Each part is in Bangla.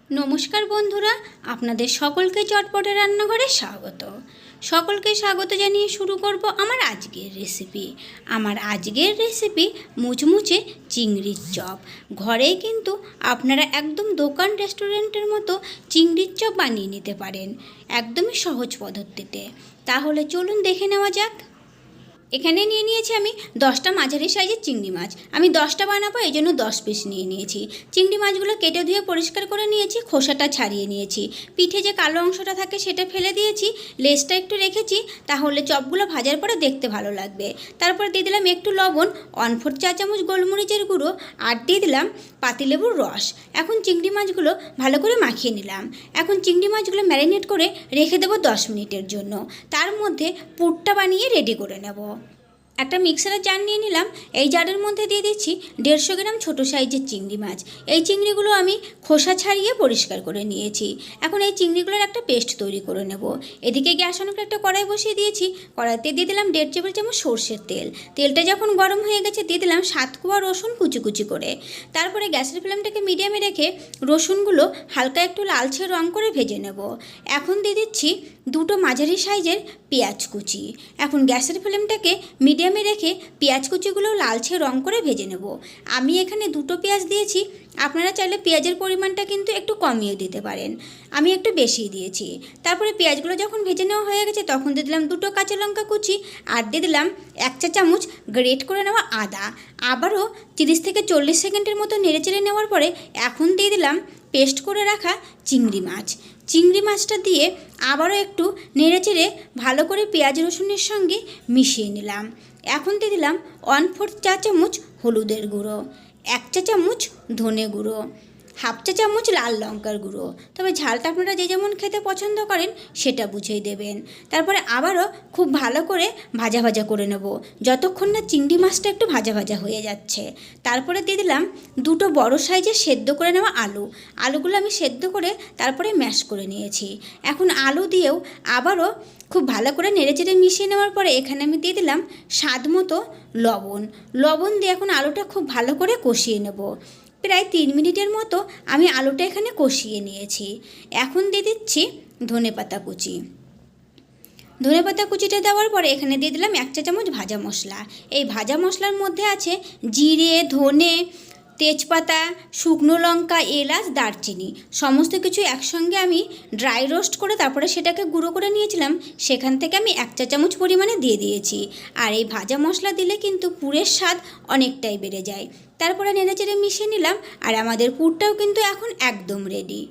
নমস্কার বন্ধুরা, আপনাদের সকলকে চটপটে রান্নাঘরে সকলকে স্বাগত জানিয়ে শুরু করব আমার আজকের রেসিপি মুচমুচে চিংড়ির চপ। ঘরেই কিন্তু আপনারা একদম দোকান রেস্টুরেন্টের মতো চিংড়ির চপ বানিয়ে নিতে পারেন একদমই সহজ পদ্ধতিতে। তাহলে চলুন দেখে নেওয়া যাক। এখানে নিয়ে নিয়েছি আমি 10টা মাঝারি সাইজের চিংড়ি মাছ। আমি 10টা বানাবো, এই জন্য 10 পিস নিয়ে নিয়েছি। চিংড়ি মাছগুলো কেটে ধুয়ে পরিষ্কার করে নিয়েছি, খোসাটা ছাড়িয়ে নিয়েছি। পিঠে যে কালো অংশটা থাকে সেটা ফেলে দিয়েছি, লেজটা একটু রেখেছি, তাহলে চপগুলো ভাজার পরে দেখতে ভালো লাগবে। তারপর দিয়ে দিলাম একটু লবণ, 1/4 চা চামচ গোলমরিচের গুঁড়ো, আর দিয়ে দিলাম পাতিলেবুর রস। এখন চিংড়ি মাছগুলো ভালো করে মাখিয়ে নিলাম। এখন চিংড়ি মাছগুলো ম্যারিনেট করে রেখে দেবো 10 মিনিটের জন্য। তার মধ্যে পুরটা বানিয়ে রেডি করে নেব। একটা মিক্সারের জার নিয়ে নিলাম। এই জারের মধ্যে দিয়ে দিচ্ছি 150 গ্রাম ছোটো সাইজের চিংড়ি মাছ। এই চিংড়িগুলো আমি খোসা ছাড়িয়ে পরিষ্কার করে নিয়েছি। এখন এই চিংড়িগুলোর একটা পেস্ট তৈরি করে নেব। এদিকে গ্যাস অন করে একটা কড়াই বসিয়ে দিয়েছি। কড়াইতে দিয়ে দিলাম 1.5 টেবিল চামচ সর্ষের তেল। তেলটা যখন গরম হয়ে গেছে দিয়ে দিলাম 7 কোয়া রসুন কুচি কুচি করে। তারপরে গ্যাসের ফ্লেমটাকে মিডিয়ামে রেখে রসুনগুলো হালকা একটু লালচে রং করে ভেজে নেব। এখন দিয়ে দিচ্ছি 2টো মাঝারি সাইজের পেঁয়াজ কুচি। এখন গ্যাসের ফ্লেমটাকে মিডিয়ামে রেখে পেঁয়াজ কুচিগুলো লালচে রং করে ভেজে নেব। আমি এখানে 2টো পেঁয়াজ দিয়েছি, আপনারা চাইলে পেঁয়াজের পরিমাণটা কিন্তু একটু কমিয়ে দিতে পারেন। আমি একটু বেশিই দিয়েছি। তারপরে পেঁয়াজগুলো যখন ভেজে নেওয়া হয়ে গেছে তখন দিয়ে দিলাম 2টো কাঁচা লঙ্কা কুচি, আর দিয়ে দিলাম 1 চা চামচ গ্রেট করে নেওয়া আদা। আবারও 30 থেকে 40 সেকেন্ডের মতো নেড়েচেড়ে নেওয়ার পরে এখন দিয়ে দিলাম পেস্ট করে রাখা চিংড়ি মাছ। চিংড়ি মাছটা দিয়ে আবারও একটু নেড়েচেড়ে ভালো করে পেঁয়াজ রসুনের সঙ্গে মিশিয়ে নিলাম। এখন দিয়ে দিলাম 1/4 চা চামচ হলুদের গুঁড়ো, 1 চা চামচ ধনে গুঁড়ো, 1/2 চা চামচ লাল লঙ্কার গুঁড়ো। তবে ঝালটা আপনারা যে যেমন খেতে পছন্দ করেন সেটা বুঝেই দেবেন। তারপরে আবারও খুব ভালো করে ভাজা ভাজা করে নেব যতক্ষণ না চিংড়ি মাছটা একটু ভাজা ভাজা হয়ে যাচ্ছে। তারপরে দিয়ে দিলাম 2টো বড় সাইজের সেদ্ধ করে নেওয়া আলুগুলো আমি সেদ্ধ করে তারপরে ম্যাশ করে নিয়েছি। এখন আলু দিয়েও আবারও খুব ভালো করে নেড়েচেড়ে মিশিয়ে নেওয়ার পরে এখানে আমি দিয়ে দিলাম স্বাদ মতো লবণ দিয়ে এখন আলুটা খুব ভালো করে কষিয়ে নেব। প্রায় 3 মিনিটের মতো আমি আলুটা এখানে কষিয়ে নিয়েছি। এখন দিয়ে দিচ্ছি ধনেপাতা কুচিটা দেওয়ার পরে এখানে দিয়ে দিলাম 1 চা চামচ ভাজা মশলা। এই ভাজা মশলার মধ্যে আছে জিরে, ধনে, তেজপাতা, শুকনো লঙ্কা, এলাচ, দারচিনি, সমস্ত কিছু একসঙ্গে আমি ড্রাই রোস্ট করে তারপরে সেটাকে গুঁড়ো করে নিয়েছিলাম। সেখান থেকে আমি 1 চা চামচ পরিমাণে দিয়ে দিয়েছি। আর এই ভাজা মশলা দিলে কিন্তু পুরের স্বাদ অনেকটাই বেড়ে যায়। তারপরে নেড়েচেড়ে মিশিয়ে নিলাম, আর আমাদের পুরটাও কিন্তু এখন একদম রেডি।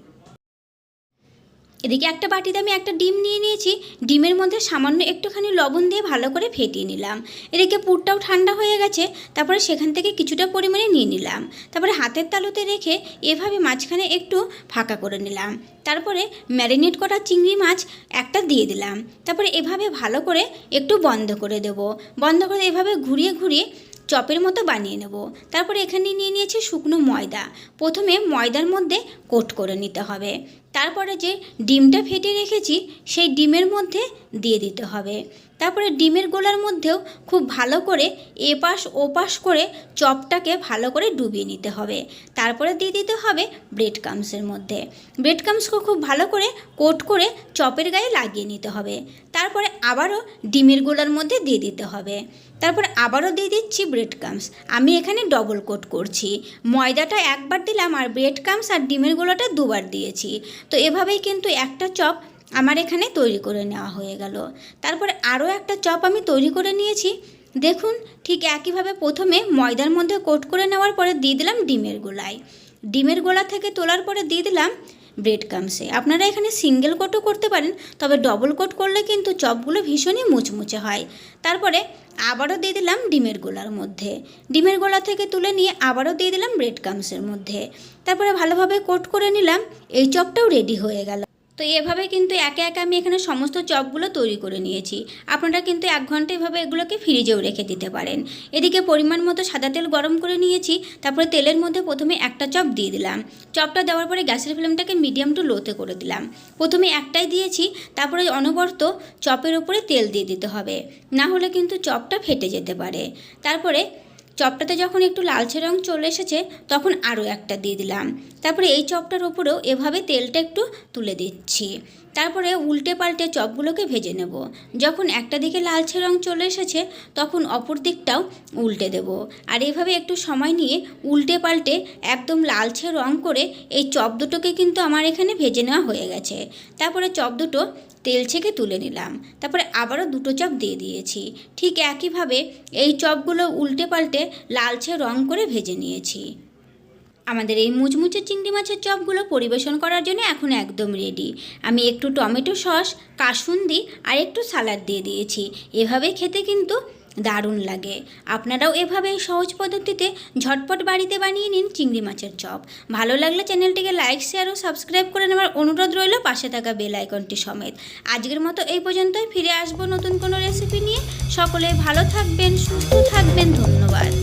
এদিকে একটা বাটিতে আমি একটা ডিম নিয়ে নিয়েছি। ডিমের মধ্যে সামান্য একটুখানি লবণ দিয়ে ভালো করে ফেটিয়ে নিলাম। এদিকে পুরটাও ঠান্ডা হয়ে গেছে। তারপরে সেখান থেকে কিছুটা পরিমাণে নিয়ে নিলাম। তারপরে হাতের তালুতে রেখে এভাবে মাঝখানে একটু ফাঁকা করে নিলাম। তারপরে ম্যারিনেট করা চিংড়ি মাছ একটা দিয়ে দিলাম। তারপরে এভাবে ভালো করে একটু বন্ধ করে এভাবে ঘুরিয়ে চপের মতো বানিয়ে নেব। তারপরে এখানে নিয়ে নিয়েছি শুকনো ময়দা। প্রথমে ময়দার মধ্যে কোট করে নিতে হবে। তারপরে যে ডিমটা ফেটিয়ে রেখেছি সেই ডিমের মধ্যে দিয়ে দিতে হবে। তারপরে ডিমের গোলার মধ্যেও খুব ভালো করে এপাশ ওপাশ করে চপটাকে ভালো করে ডুবিয়ে নিতে হবে। তারপরে দিয়ে দিতে হবে ব্রেড ক্রাম্বসকে খুব ভালো করে কোট করে চপের গায়ে লাগিয়ে নিতে হবে। তারপরে আবারও ডিমের গোলার মধ্যে দিয়ে দিতে হবে। তারপরে আবারও দিয়ে দিচ্ছি ব্রেড ক্রাম্বস। আমি এখানে ডবল কোট করছি। ময়দাটা একবার দিলাম আর ব্রেড ক্রাম্বস আর ডিমের গোলাটা দুবার দিয়েছি। তো এভাবেই কিন্তু একটা চপ আমার এখানে তৈরি করে নেওয়া হয়ে গেল। তারপরে আরও একটা চপ আমি তৈরি করে নিয়েছি। দেখুন, ঠিক একইভাবে প্রথমে ময়দার মধ্যে কোট করে নেওয়ার পরে দিয়ে দিলাম ডিমের গোলা থেকে তোলার পরে দিয়ে দিলাম ব্রেড ক্রাম্বসে। আপনারা এখানে সিঙ্গেল কোটও করতে পারেন, তবে ডবল কোট করলে কিন্তু চপগুলো ভীষণই মুচমুচে হয়। তারপরে আবারও দিয়ে দিলাম ডিমের গোলা থেকে তুলে নিয়ে আবারও দিয়ে দিলাম ব্রেড ক্রাম্বসের মধ্যে। তারপরে ভালোভাবে কোট করে নিলাম। এই চপটাও রেডি হয়ে গেল। তো এভাবে কিন্তু একে একে আমি এখানে সমস্ত চপগুলো তৈরি করে নিয়েছি। আপনারা কিন্তু 1 ঘন্টা এভাবে এগুলোকে ফ্রিজেও রেখে দিতে পারেন। এদিকে পরিমাণ মতো সাদা তেল গরম করে নিয়েছি। তারপরে তেলের মধ্যে প্রথমে একটা চপ দিয়ে দিলাম। চপটা দেওয়ার পরে গ্যাসের ফ্লেমটাকে মিডিয়াম টু লোতে করে দিলাম। প্রথমে একটাই দিয়েছি, তারপরে অনবরত চপের উপরে তেল দিয়ে দিতে হবে, না হলে কিন্তু চপটা ফেটে যেতে পারে। তারপরে চপটাতে যখন একটু লালচে রং চলে এসেছে তখন আরও একটা দিয়ে দিলাম। তারপরে এই চপটার ওপরেও এভাবে তেলটা একটু তুলে দিচ্ছি। তারপরে উল্টে পাল্টে চপগুলোকে ভেজে নেব। যখন একটা দিকে লালচে রং চলে এসেছে তখন অপর দিকটাও উল্টে দেব। আর এভাবে একটু সময় নিয়ে উল্টে পাল্টে একদম লালচে রং করে এই চপ দুটোকে কিন্তু আমার এখানে ভেজে নেওয়া হয়ে গেছে। তারপরে চপ দুটো তেল ছেঁকে তুলে নিলাম। তারপরে আবারও দুটো চপ দিয়ে দিয়েছি। ঠিক একইভাবে এই চপগুলো উল্টে পাল্টে লালচে রং করে ভেজে নিয়েছি। আমাদের এই মুচমুচে চিংড়ি মাছের চপগুলো পরিবেশন করার জন্য এখন একদম রেডি। আমি একটু টমেটো সস, কাসুন্দি আর একটু সালাড দিয়ে দিয়েছি। এভাবে খেতে কিন্তু দারুণ লাগে। আপনারাও এভাবে সহজ পদ্ধতিতে ঝটপট বাড়িতে বানিয়ে নিন চিংড়ি মাছের চপ। ভালো লাগলে চ্যানেলটিকে লাইক, শেয়ার ও সাবস্ক্রাইব করে নেওয়ার অনুরোধ রইল, পাশে থাকা বেল আইকনটি সমেত। আজকের মতো এই পর্যন্তই। ফিরে আসবো নতুন কোনো রেসিপি নিয়ে। সকলে ভালো থাকবেন, সুস্থ থাকবেন। ধন্যবাদ।